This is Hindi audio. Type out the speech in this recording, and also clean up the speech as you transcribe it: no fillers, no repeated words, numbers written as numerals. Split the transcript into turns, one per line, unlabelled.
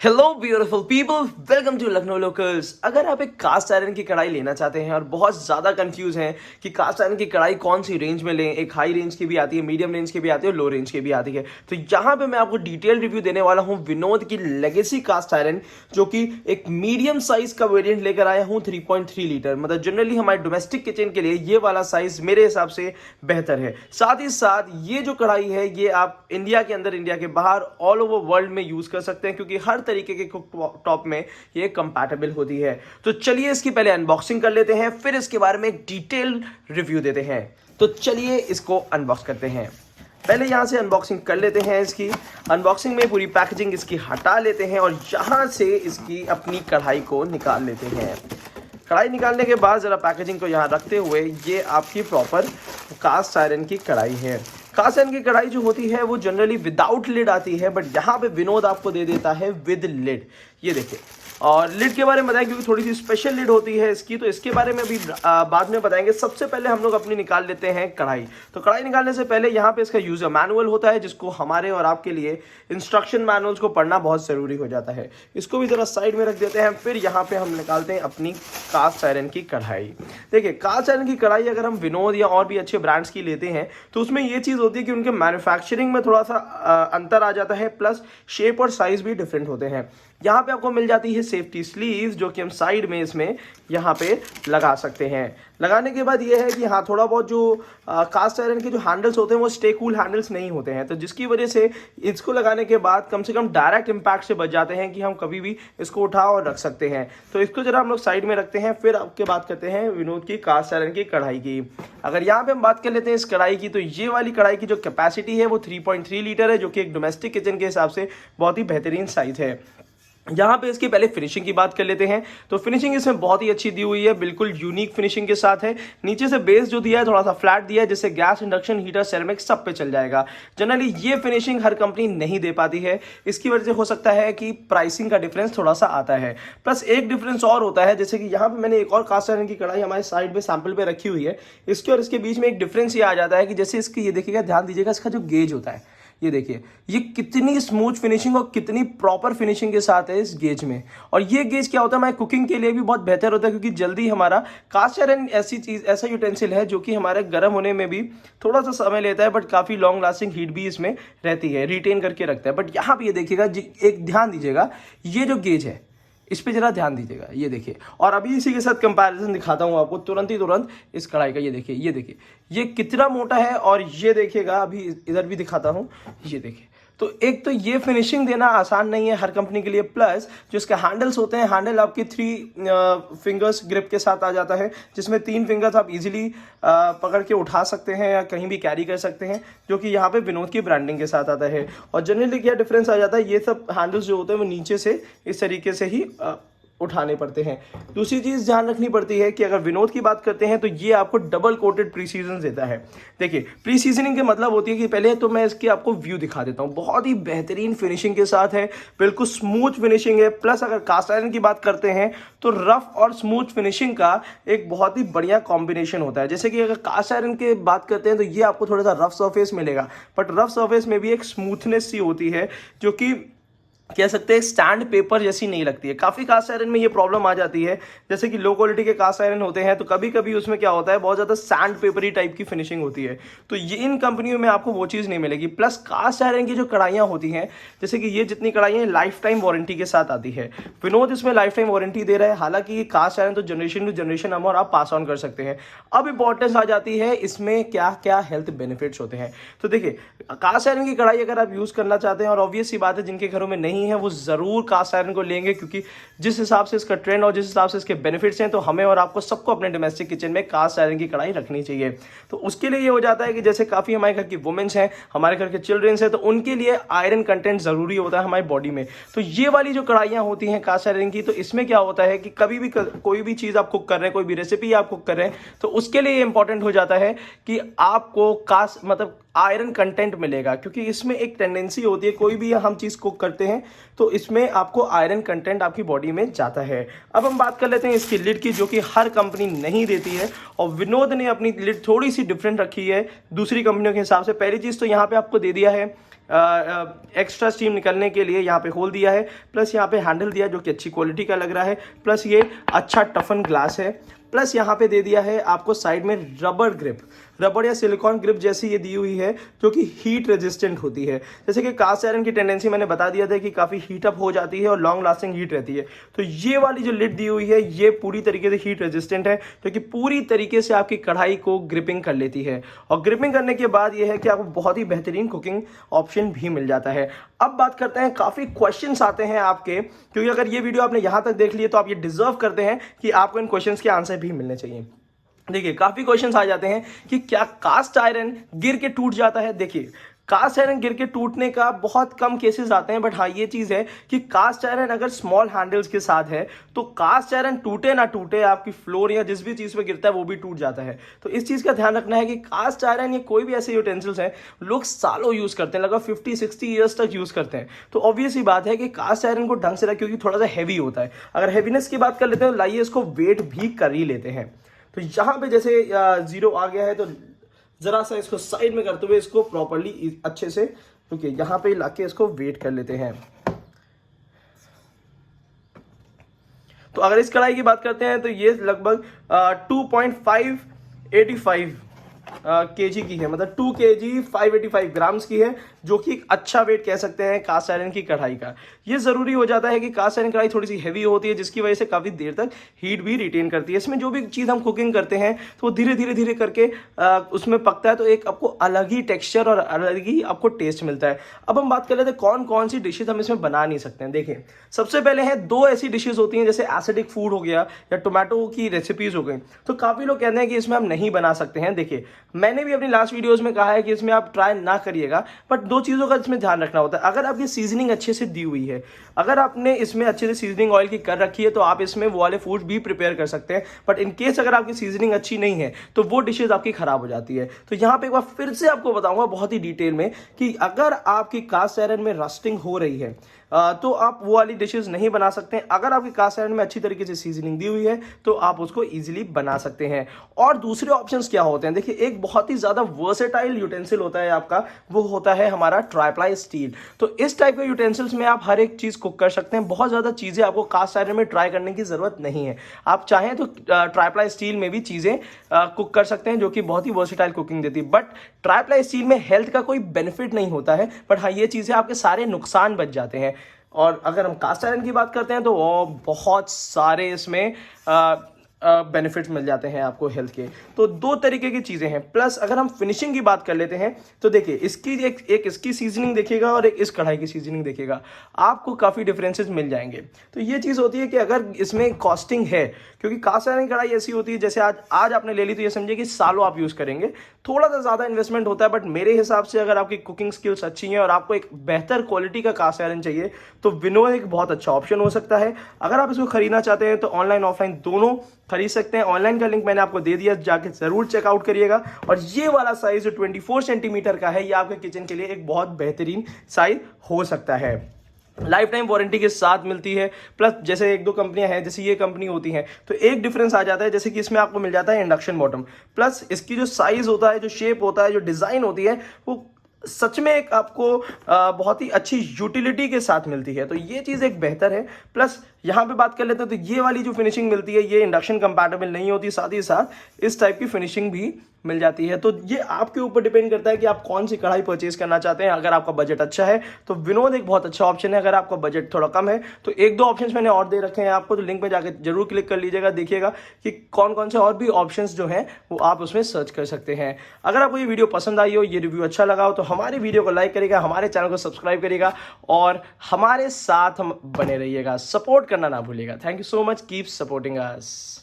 Hello beautiful people, welcome to Lucknow locals. अगर आप एक कास्ट आयरन की कढ़ाई लेना चाहते हैं और बहुत ज़्यादा कंफ्यूज हैं कि कास्ट आयरन की कढ़ाई कौन सी रेंज में लें, एक हाई रेंज की भी आती है, मीडियम रेंज की भी आती है और लो रेंज की भी आती है, तो यहाँ पे मैं आपको डिटेल रिव्यू देने वाला हूँ विनोद की लेगेसी कास्ट आयरन, जो कि एक मीडियम साइज का वेरियंट लेकर आया हूँ 3.3 लीटर। मतलब जनरली हमारे डोमेस्टिक किचन के लिए ये वाला साइज मेरे हिसाब से बेहतर है। साथ ही साथ ये जो कढ़ाई है ये आप इंडिया के अंदर, इंडिया के बाहर, ऑल ओवर वर्ल्ड में यूज कर सकते हैं, क्योंकि हर तरीके के कुक टॉप में ये कंपैटिबल होती है। तो चलिए इसकी पहले अनबॉक्सिंग कर लेते हैं, फिर इसके बारे में एक डिटेल रिव्यू देते हैं। तो चलिए इसको अनबॉक्स करते हैं। पहले यहां से अनबॉक्सिंग कर लेते हैं। इसकी अनबॉक्सिंग में पूरी पैकेजिंग इसकी हटा लेते हैं और यहां से इसकी अपनी कढ़ाई को निकाल लेते हैं। कढ़ाई निकालने के बाद ज़रा पैकेजिंग को यहाँ रखते हुए ये आपकी प्रॉपर कास्ट आयरन की कढ़ाई है। कास्ट आयरन की कढ़ाई जो होती है वो जनरली विदाउट लिड आती है, बट यहाँ पे विनोद आपको दे देता है विद लिड। ये देखिए, और लिड के बारे में बताएं क्योंकि थोड़ी सी स्पेशल लिड होती है इसकी, तो इसके बारे में अभी बाद में बताएंगे। सबसे पहले हम लोग अपनी निकाल लेते हैं कढ़ाई। तो कढ़ाई निकालने से पहले यहाँ पे इसका यूजर मैनुअल होता है, जिसको हमारे और आपके लिए इंस्ट्रक्शन मैनुअल्स को पढ़ना बहुत ज़रूरी हो जाता है। इसको भी ज़रा साइड में रख देते हैं। फिर यहाँ पे हम निकालते हैं अपनी कास्ट आयरन की कढ़ाई। देखिए, कास्ट आयरन की कढ़ाई अगर हम विनोद या और भी अच्छे ब्रांड्स की लेते हैं तो उसमें ये चीज़ होती है कि उनके मैन्युफैक्चरिंग में थोड़ा सा अंतर आ जाता है, प्लस शेप और साइज भी डिफरेंट होते हैं। यहाँ पे आपको मिल जाती है सेफ्टी स्लीव्स, जो कि हम साइड में इसमें यहाँ पे लगा सकते हैं। लगाने के बाद ये है कि हाँ, थोड़ा बहुत जो कास्ट आयरन के जो हैंडल्स होते हैं वो स्टे कूल हैंडल्स नहीं होते हैं, तो जिसकी वजह से इसको लगाने के बाद कम से कम डायरेक्ट इम्पैक्ट से बच जाते हैं कि हम कभी भी इसको उठा और रख सकते हैं। तो इसको जरा हम लोग साइड में रखते हैं, फिर आपके बात करते हैं विनोद की कास्ट आयरन की कढ़ाई की। अगर यहाँ पे हम बात कर लेते हैं इस कढ़ाई की, तो ये वाली कढ़ाई की जो कैपेसिटी है वो 3.3 लीटर है, जो कि एक डोमेस्टिक किचन के हिसाब से बहुत ही बेहतरीन साइज है। यहाँ पे इसकी पहले फिनिशिंग की बात कर लेते हैं। तो फिनिशिंग इसमें बहुत ही अच्छी दी हुई है, बिल्कुल यूनिक फिनिशिंग के साथ है। नीचे से बेस जो दिया है थोड़ा सा फ्लैट दिया है, जिससे गैस, इंडक्शन, हीटर, सेरेमिक सब पे चल जाएगा। जनरली ये फिनिशिंग हर कंपनी नहीं दे पाती है, इसकी वजह से हो सकता है कि प्राइसिंग का डिफरेंस थोड़ा सा आता है। प्लस एक डिफरेंस और होता है, जैसे कि यहाँ पे मैंने एक और कास्ट आयरन की कढ़ाई हमारे साइड में सैंपल पे रखी हुई है, इसके और इसके बीच में एक डिफरेंस ये आ जाता है कि जैसे इसकी, ये देखिएगा, ध्यान दीजिएगा, इसका जो गेज होता है, ये देखिए, ये कितनी स्मूथ फिनिशिंग और कितनी प्रॉपर फिनिशिंग के साथ है इस गेज में। और ये गेज क्या होता है, हमारे कुकिंग के लिए भी बहुत बेहतर होता है, क्योंकि जल्दी हमारा कास्ट आयरन ऐसी चीज़, ऐसा यूटेंसिल है जो कि हमारे गर्म होने में भी थोड़ा सा समय लेता है, बट काफ़ी लॉन्ग लास्टिंग हीट भी इसमें रहती है, रिटेन करके रखता है। बट यहाँ पे ये देखिएगा, एक ध्यान दीजिएगा, ये जो गेज है इस पे जरा ध्यान दीजिएगा, ये देखिए। और अभी इसी के साथ कंपैरिजन दिखाता हूँ आपको तुरंत इस कढ़ाई का। ये देखिए, ये कितना मोटा है, और ये देखिएगा, अभी इधर भी दिखाता हूँ, ये देखिए। तो एक तो ये फिनिशिंग देना आसान नहीं है हर कंपनी के लिए, प्लस जो इसके हैंडल्स होते हैं, हैंडल आपकी 3 फिंगर्स ग्रिप के साथ आ जाता है, जिसमें 3 फिंगर्स आप इजीली पकड़ के उठा सकते हैं या कहीं भी कैरी कर सकते हैं, जो कि यहाँ पे विनोद की ब्रांडिंग के साथ आता है। और जनरली क्या डिफरेंस आ जाता है, ये सब हैंडल्स जो होते हैं वो नीचे से इस तरीके से ही उठाने पड़ते हैं। दूसरी चीज़ ध्यान रखनी पड़ती है कि अगर विनोद की बात करते हैं तो ये आपको डबल कोटेड प्री सीजन देता है। देखिए, प्री सीजनिंग के मतलब होती है कि पहले तो मैं इसकी आपको व्यू दिखा देता हूँ। बहुत ही बेहतरीन फिनिशिंग के साथ है, बिल्कुल स्मूथ फिनिशिंग है। प्लस अगर कास्ट आयरन की बात करते हैं तो रफ और स्मूथ फिनिशिंग का एक बहुत ही बढ़िया कॉम्बिनेशन होता है। जैसे कि अगर कास्ट आयरन की बात करते हैं तो ये आपको थोड़ा सा रफ सरफेस मिलेगा, बट रफ सरफेस में भी एक स्मूथनेस सी होती है, जो कि कह सकते हैं स्टैंड पेपर जैसी नहीं लगती है। काफ़ी कास्ट आयरन में ये प्रॉब्लम आ जाती है, जैसे कि लो क्वालिटी के कास्ट आयरन होते हैं तो कभी कभी उसमें क्या होता है, बहुत ज़्यादा सैंड पेपरी टाइप की फिनिशिंग होती है। तो ये इन कंपनियों में आपको वो चीज़ नहीं मिलेगी। प्लस कास्ट आयरन की जो कढ़ाइयाँ होती हैं, जैसे कि ये जितनी कढ़ाइयाँ लाइफ टाइम वारंटी के साथ आती है, विनोद इसमें लाइफ टाइम वारंटी दे रहा है। हालांकि ये कास्ट आयरन तो जनरेशन टू जनरेशन हम और आप पास ऑन कर सकते हैं। अब इंपॉर्टेंस आ जाती है इसमें क्या क्या हेल्थ बेनिफिट्स होते हैं। तो देखिए, कास्ट आयरन की कढ़ाई अगर आप यूज़ करना चाहते हैं, और ऑब्वियस सी बात है जिनके घरों में नहीं है वो ज़रूर कास्ट आयरन को लेंगे, क्योंकि जिस हिसाब से इसका ट्रेंड और जिस हिसाब से इसके बेनिफिट्स हैं, तो हमें और आपको सबको अपने डोमेस्टिक किचन में कास्ट आयरन की कढ़ाई रखनी चाहिए। तो उसके लिए ये हो जाता है कि जैसे काफ़ी हमारे घर की वुमेन्स हैं, हमारे घर के चिल्ड्रंस हैं, तो उनके लिए आयरन कंटेंट ज़रूरी होता है हमारी बॉडी में। तो ये वाली जो कढ़ाइयाँ होती हैं कास्ट आयरन की, तो इसमें क्या होता है कि कभी भी कोई भी चीज़ आप कुक कर रहे हैं, कोई भी रेसिपी आप कुक कर रहे हैं, तो उसके लिए इंपॉर्टेंट हो जाता है कि आपको कास्ट मतलब आयरन कंटेंट मिलेगा, क्योंकि इसमें एक टेंडेंसी होती है, कोई भी हम चीज़ कुक करते हैं तो इसमें आपको आयरन कंटेंट आपकी बॉडी में जाता है। अब हम बात कर लेते हैं इसकी लिड की, जो कि हर कंपनी नहीं देती है, और विनोद ने अपनी लिड थोड़ी सी डिफरेंट रखी है दूसरी कंपनियों के हिसाब से। पहली चीज़ तो यहाँ पे आपको दे दिया है एक्स्ट्रा स्टीम निकलने के लिए यहाँ पे होल दिया है, प्लस यहाँ पे हैंडल दिया है जो कि अच्छी क्वालिटी का लग रहा है, प्लस ये अच्छा टफन ग्लास है, प्लस यहाँ पे दे दिया है आपको साइड में रबर ग्रिप, रबर या सिलिकॉन ग्रिप जैसी ये दी हुई है जो कि हीट रेजिस्टेंट होती है। जैसे कि कास्ट आयरन की टेंडेंसी मैंने बता दिया था कि काफ़ी हीट अप हो जाती है और लॉन्ग लास्टिंग हीट रहती है, तो ये वाली जो लिड दी हुई है ये पूरी तरीके से हीट रेजिस्टेंट है जो कि पूरी तरीके से आपकी कढ़ाई को ग्रिपिंग कर लेती है। और ग्रिपिंग करने के बाद ये है कि आपको बहुत ही बेहतरीन कुकिंग ऑप्शन भी मिल जाता है। अब बात करते हैं, काफ़ी क्वेश्चंस आते हैं आपके, क्योंकि अगर ये वीडियो आपने यहाँ तक देख लिए तो आप ये डिजर्व करते हैं कि आपको इन क्वेश्चंस के आंसर भी मिलने चाहिए। देखिए काफी क्वेश्चंस आ जाते हैं कि क्या कास्ट आयरन गिर के टूट जाता है। देखिए कास्ट आयरन गिर के टूटने का बहुत कम केसेस आते हैं, बट हाँ ये चीज़ है कि कास्ट आयरन अगर स्मॉल हैंडल्स के साथ है तो कास्ट आयरन टूटे ना टूटे, आपकी फ्लोर या जिस भी चीज़ पे गिरता है वो भी टूट जाता है। तो इस चीज़ का ध्यान रखना है कि कास्ट आयरन या कोई भी ऐसे यूटेंसिल्स हैं लोग सालों यूज़ करते हैं, लगभग 50-60 ईयर्स तक यूज़ करते हैं। तो ऑब्वियस ही बात है कि कास्ट आयरन को ढंग से रखें, क्योंकि थोड़ा सा हैवी होता है। अगर हैवीनेस की बात कर लेते हैं तो लाइए इसको वेट भी कर ही लेते हैं। तो यहाँ पे जैसे 0 आ गया है तो जरा सा इसको साइड में करते हुए इसको प्रॉपरली अच्छे से, क्योंकि यहाँ पे लाके इसको वेट कर लेते हैं। तो अगर इस कढ़ाई की बात करते हैं तो ये लगभग 2.585 केजी की है, मतलब 2 kg 585 ग्राम्स की है, जो कि एक अच्छा वेट कह सकते हैं कास्ट आयरन की कढ़ाई का। ये ज़रूरी हो जाता है कि कास्ट आयरन कढ़ाई थोड़ी सी हैवी होती है, जिसकी वजह से काफ़ी देर तक हीट भी रिटेन करती है। इसमें जो भी चीज़ हम कुकिंग करते हैं तो वो धीरे धीरे धीरे करके उसमें पकता है, तो एक आपको अलग ही टेक्स्चर और अलग ही आपको टेस्ट मिलता है। अब हम बात कर लेते हैं कौन कौन सी डिशेज हम इसमें बना नहीं सकते हैं। देखिए सबसे पहले है 2 ऐसी डिशेज होती हैं, जैसे एसिडिक फूड हो गया या टोमेटो की रेसिपीज हो गई, तो काफ़ी लोग कहते हैं कि इसमें हम नहीं बना सकते हैं। देखिए मैंने भी अपनी लास्ट वीडियोस में कहा है कि इसमें आप ट्राई ना करिएगा, बट 2 चीज़ों का इसमें ध्यान रखना होता है। अगर आपकी सीजनिंग अच्छे से दी हुई है, अगर आपने इसमें अच्छे से सीजनिंग ऑयल की कर रखी है, तो आप इसमें वो वाले फूड भी प्रिपेयर कर सकते हैं। बट इन केस अगर आपकी सीजनिंग अच्छी नहीं है तो वो डिशेज आपकी खराब हो जाती है। तो यहाँ पे एक बार फिर से आपको बताऊंगा बहुत ही डिटेल में कि अगर आपकी कास्ट आयरन में रस्टिंग हो रही है तो आप वो वाली डिशेस नहीं बना सकते हैं। अगर आपकी कास्ट आयरन में अच्छी तरीके से सीजनिंग दी हुई है तो आप उसको इजीली बना सकते हैं। और दूसरे ऑप्शंस क्या होते हैं, देखिए एक बहुत ही ज़्यादा वर्सेटाइल यूटेंसिल होता है आपका, वो होता है हमारा ट्राइप्लाई स्टील। तो इस टाइप के यूटेंसिल्स में आप हर एक चीज़ कुक कर सकते हैं। बहुत ज़्यादा चीज़ें आपको कास्ट आयरन में ट्राई करने की ज़रूरत नहीं है। आप चाहें तो ट्राइप्लाई स्टील में भी चीज़ें कुक कर सकते हैं, जो कि बहुत ही वर्सेटाइल कुकिंग देती है। बट ट्राइप्लाई स्टील में हेल्थ का कोई बेनिफिट नहीं होता है, बट हाँ ये चीज़ें आपके सारे नुकसान बच जाते हैं। और अगर हम कास्ट आयरन की बात करते हैं तो बहुत सारे इसमें बेनिफिट्स मिल जाते हैं आपको हेल्थ के। तो 2 तरीके की चीज़ें हैं। प्लस अगर हम फिनिशिंग की बात कर लेते हैं तो देखिए इसकी एक इसकी सीजनिंग देखिएगा और एक इस कढ़ाई की सीजनिंग देखिएगा, आपको काफ़ी डिफरेंसेस मिल जाएंगे। तो ये चीज़ होती है कि अगर इसमें कॉस्टिंग है, क्योंकि कास्ट आयरन की कढ़ाई ऐसी होती है जैसे आज आपने ले ली तो ये समझिए कि सालों आप यूज़ करेंगे, थोड़ा सा ज़्यादा इन्वेस्टमेंट होता है। बट मेरे हिसाब से अगर आपकी कुकिंग स्किल्स अच्छी हैं और आपको एक बेहतर क्वालिटी का कास्ट आयरन चाहिए तो विनोद एक बहुत अच्छा ऑप्शन हो सकता है। अगर आप इसको खरीदना चाहते हैं तो ऑनलाइन ऑफलाइन दोनों खरीद सकते हैं। ऑनलाइन का लिंक मैंने आपको दे दिया, जाके जरूर चेकआउट करिएगा। और ये वाला साइज जो 24 सेंटीमीटर का है, ये आपके किचन के लिए एक बहुत बेहतरीन साइज हो सकता है। लाइफ टाइम वारंटी के साथ मिलती है। प्लस जैसे 1-2 कंपनियां हैं, जैसे ये कंपनी होती हैं, तो एक डिफरेंस आ जाता है, जैसे कि इसमें आपको मिल जाता है इंडक्शन बॉटम। प्लस इसकी जो साइज होता है, जो शेप होता है, जो डिज़ाइन होती है, वो सच में एक आपको बहुत ही अच्छी यूटिलिटी के साथ मिलती है। तो ये चीज़ एक बेहतर है। प्लस यहाँ पे बात कर लेते हैं तो ये वाली जो फिनिशिंग मिलती है ये इंडक्शन कंपैटिबल नहीं होती, साथ ही साथ इस टाइप की फिनिशिंग भी मिल जाती है। तो ये आपके ऊपर डिपेंड करता है कि आप कौन सी कढ़ाई परचेज करना चाहते हैं। अगर आपका बजट अच्छा है तो विनोद एक बहुत अच्छा ऑप्शन है। अगर आपका बजट थोड़ा कम है तो 1-2 ऑप्शंस मैंने और दे रखे हैं आपको, तो लिंक पे जाकर जरूर क्लिक कर लीजिएगा, देखिएगा कि कौन कौन से और भी ऑप्शंस जो हैं वो आप उसमें सर्च कर सकते हैं। अगर आपको ये वीडियो पसंद आई हो, ये रिव्यू अच्छा लगा हो, तो हमारे वीडियो को लाइक करिएगा, हमारे चैनल को सब्सक्राइब करिएगा और हमारे साथ हम बने रहिएगा। सपोर्ट करना ना भूलिएगा। Thank you so much, keep supporting us.